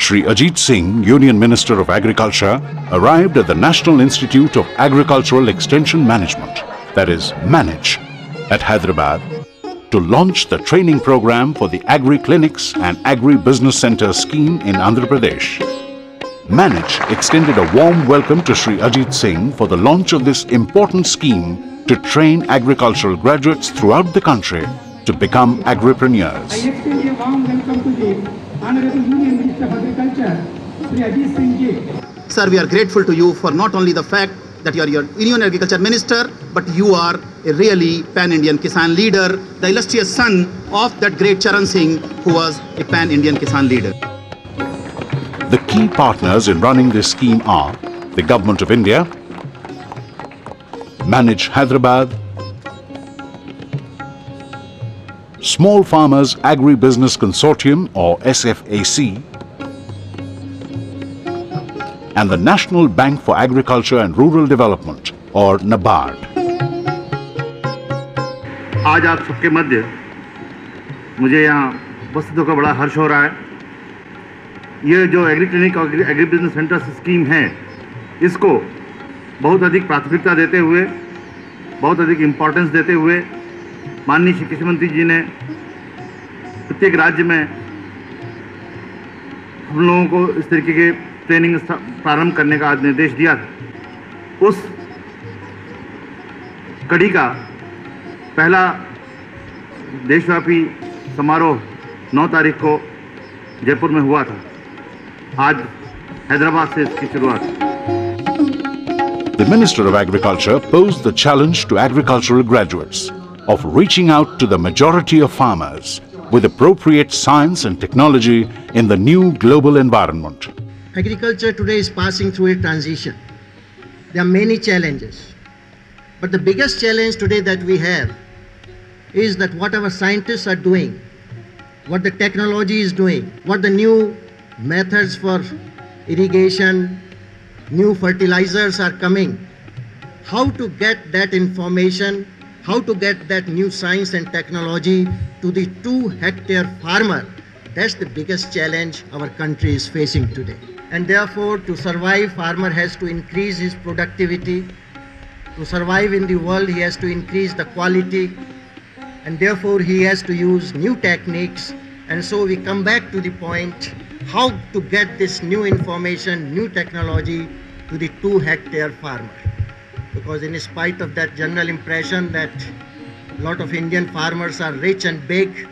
Shri Ajit Singh, Union Minister of Agriculture, arrived at the National Institute of Agricultural Extension Management, that is MANAGE, at Hyderabad to launch the training program for the Agri Clinics and Agri Business Center scheme in Andhra Pradesh. MANAGE extended a warm welcome to Shri Ajit Singh for the launch of this important scheme to train agricultural graduates throughout the country to become agripreneurs. I extend a warm welcome to the Honorable Union Minister of Agriculture, Shri Ajit Singh ji. Sir, we are grateful to you for not only the fact that you are your Union Agriculture Minister, but you are a really pan-Indian Kisan leader, the illustrious son of that great Charan Singh, who was a pan-Indian Kisan leader. The key partners in running this scheme are the Government of India, MANAGE Hyderabad, Small Farmers Agri-Business Consortium or SFAC, and the National Bank for Agriculture and Rural Development or NABARD. आज आप सबके मध्य मुझे यहाँ उपस्थित होकर बड़ा हर्ष हो रहा है। ये जो एग्री क्लिनिक और एग्री बिजनेस सेंटर स्कीम है, इसको बहुत अधिक प्राथमिकता देते हुए, बहुत अधिक इम्पोर्टेंस देते हुए माननीय श्री कृषि मंत्री जी ने प्रत्येक राज्य में हम लोगों को इस तरीके के ट्रेनिंग प्रारंभ करने का निर्देश दिया था। उस कड़ी का पहला देशव्यापी समारोह 9 तारीख को जयपुर में हुआ था। आज हैदराबाद से इसकी शुरुआत। The Minister of Agriculture posed the challenge to agricultural graduates of reaching out to the majority of farmers with appropriate science and technology in the new global environment. Agriculture today is passing through a transition. There are many challenges. But the biggest challenge today that we have is that what our scientists are doing, what the technology is doing, what the new methods for irrigation, new fertilizers are coming, how to get that information, how to get that new science and technology to the 2-hectare farmer. That's the biggest challenge our country is facing today. And therefore, to survive, farmer has to increase his productivity. To survive in the world, he has to increase the quality. And therefore, he has to use new techniques. And so we come back to the point, how to get this new information, new technology to the 2-hectare farmer. Because in spite of that general impression that a lot of Indian farmers are rich and big,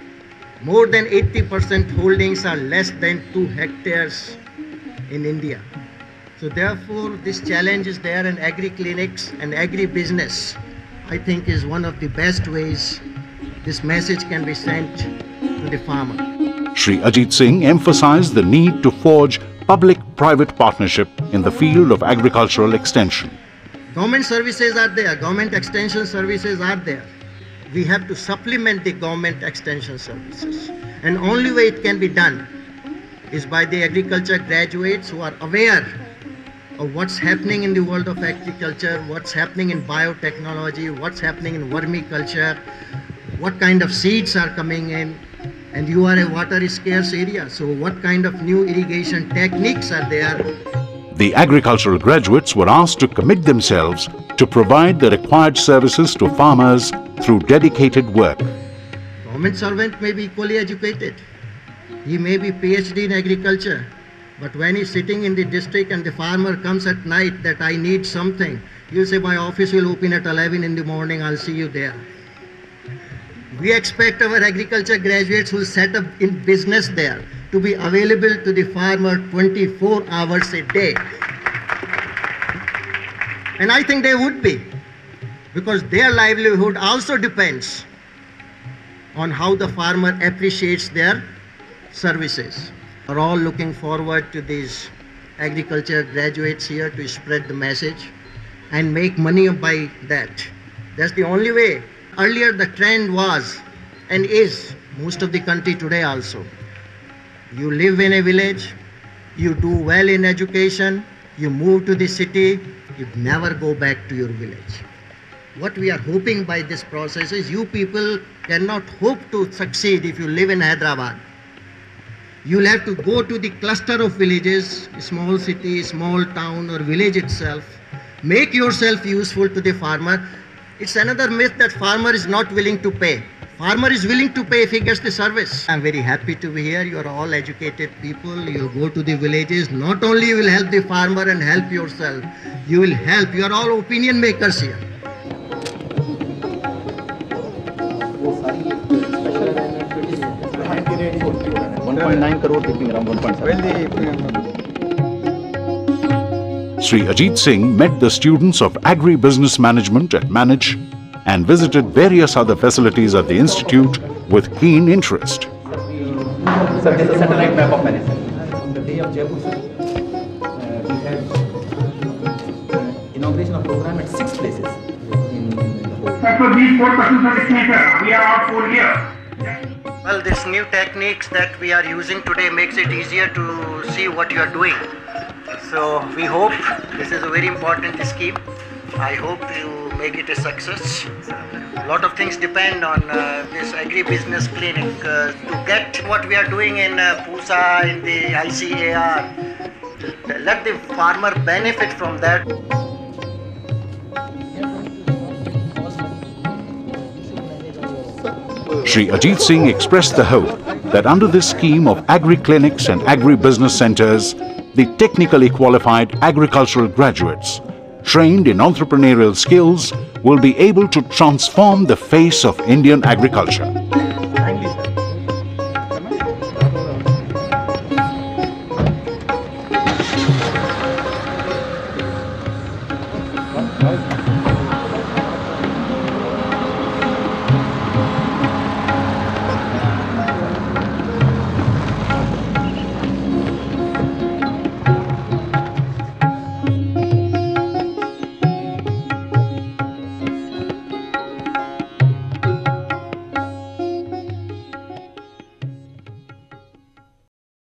more than 80% holdings are less than 2 hectares in India. So therefore, this challenge is there, and agri-clinics and agri-business, I think, is one of the best ways this message can be sent to the farmer. Shri Ajit Singh emphasized the need to forge public-private partnership in the field of agricultural extension. Government services are there, government extension services are there. We have to supplement the government extension services. And only way it can be done is by the agriculture graduates who are aware of what's happening in the world of agriculture, what's happening in biotechnology, what's happening in vermiculture, what kind of seeds are coming in. And you are a water scarce area, so what kind of new irrigation techniques are there? The agricultural graduates were asked to commit themselves to provide the required services to farmers through dedicated work. Government servant may be equally educated. He may be PhD in agriculture, but when he's sitting in the district and the farmer comes at night that I need something, he'll say my office will open at 11 in the morning, I'll see you there. We expect our agriculture graduates who set up in business there to be available to the farmer 24 hours a day. And I think they would be, because their livelihood also depends on how the farmer appreciates their services. We're all looking forward to these agriculture graduates here to spread the message and make money by that. That's the only way. Earlier the trend was and is, most of the country today also, you live in a village, you do well in education, you move to the city, you never go back to your village. What we are hoping by this process is you people cannot hope to succeed if you live in Hyderabad. You'll have to go to the cluster of villages, small city, small town or village itself. Make yourself useful to the farmer. It's another myth that farmer is not willing to pay. Farmer is willing to pay if he gets the service. I'm very happy to be here. You're all educated people. You go to the villages. Not only you will help the farmer and help yourself, you will help. You are all opinion makers here. Sri Ajit Singh met the students of Agri-Business Management at Manage and visited various other facilities at the institute with keen interest. Sir, this is a satellite map of management. On the day of Jaipur, sir, we had inauguration of program at 6 places in the whole. Sir, so these 4 persons are listening, sir. We are all 4 here. Well, these new techniques that we are using today makes it easier to see what you are doing. So we hope this is a very important scheme. I hope you make it a success. A lot of things depend on this agri-business clinic to get what we are doing in PUSA, in the ICAR. Let the farmer benefit from that. Sri Ajit Singh expressed the hope that under this scheme of agri-clinics and agri-business centers, the technically qualified agricultural graduates trained in entrepreneurial skills will be able to transform the face of Indian agriculture.